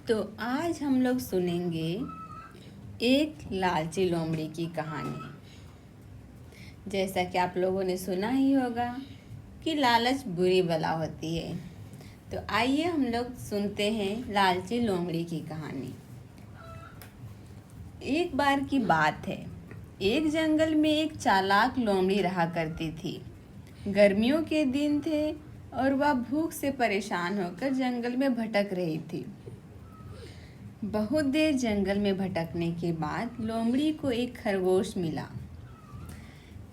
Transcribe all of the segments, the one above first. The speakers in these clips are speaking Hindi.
तो आज हम लोग सुनेंगे एक लालची लोमड़ी की कहानी। जैसा कि आप लोगों ने सुना ही होगा कि लालच बुरी बला होती है। तो आइए हम लोग सुनते हैं लालची लोमड़ी की कहानी। एक बार की बात है, एक जंगल में एक चालाक लोमड़ी रहा करती थी। गर्मियों के दिन थे और वह भूख से परेशान होकर जंगल में भटक रही थी। बहुत देर जंगल में भटकने के बाद लोमड़ी को एक खरगोश मिला।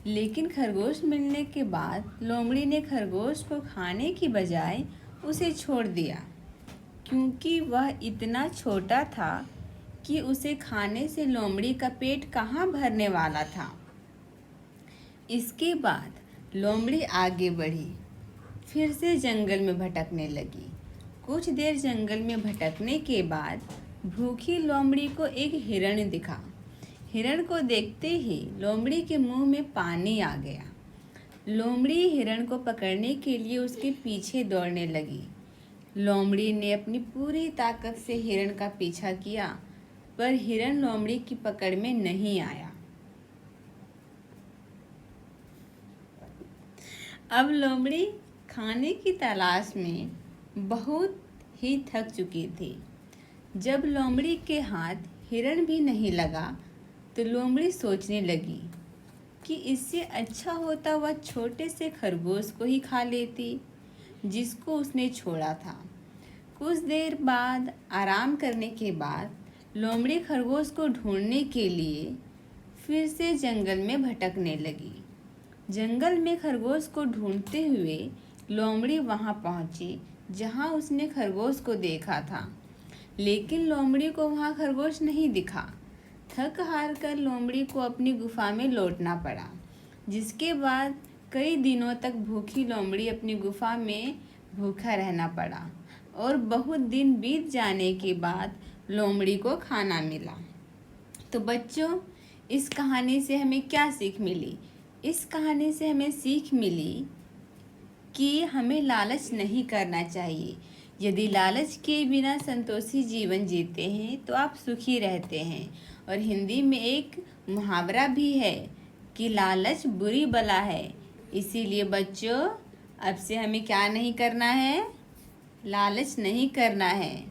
लेकिन खरगोश मिलने के बाद लोमड़ी ने खरगोश को खाने की बजाय उसे छोड़ दिया, क्योंकि वह इतना छोटा था कि उसे खाने से लोमड़ी का पेट कहाँ भरने वाला था। इसके बाद लोमड़ी आगे बढ़ी, फिर से जंगल में भटकने लगी। कुछ देर जंगल में भटकने के बाद भूखी लोमड़ी को एक हिरण दिखा। हिरण को देखते ही लोमड़ी के मुंह में पानी आ गया। लोमड़ी हिरण को पकड़ने के लिए उसके पीछे दौड़ने लगी। लोमड़ी ने अपनी पूरी ताकत से हिरण का पीछा किया, पर हिरण लोमड़ी की पकड़ में नहीं आया। अब लोमड़ी खाने की तलाश में बहुत ही थक चुकी थी। जब लोमड़ी के हाथ हिरण भी नहीं लगा तो लोमड़ी सोचने लगी कि इससे अच्छा होता वह छोटे से खरगोश को ही खा लेती जिसको उसने छोड़ा था। कुछ देर बाद आराम करने के बाद लोमड़ी खरगोश को ढूंढने के लिए फिर से जंगल में भटकने लगी। जंगल में खरगोश को ढूंढते हुए लोमड़ी वहां पहुंची जहां उसने खरगोश को देखा था, लेकिन लोमड़ी को वहां खरगोश नहीं दिखा। थक हार कर लोमड़ी को अपनी गुफा में लौटना पड़ा, जिसके बाद कई दिनों तक भूखी लोमड़ी अपनी गुफा में भूखा रहना पड़ा और बहुत दिन बीत जाने के बाद लोमड़ी को खाना मिला। तो बच्चों, इस कहानी से हमें क्या सीख मिली? इस कहानी से हमें सीख मिली कि हमें लालच नहीं करना चाहिए। यदि लालच के बिना संतोषी जीवन जीते हैं तो आप सुखी रहते हैं। और हिंदी में एक मुहावरा भी है कि लालच बुरी बला है। इसीलिए बच्चों, अब से हमें क्या नहीं करना है? लालच नहीं करना है,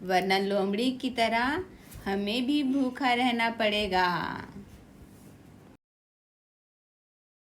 वरना लोमड़ी की तरह हमें भी भूखा रहना पड़ेगा।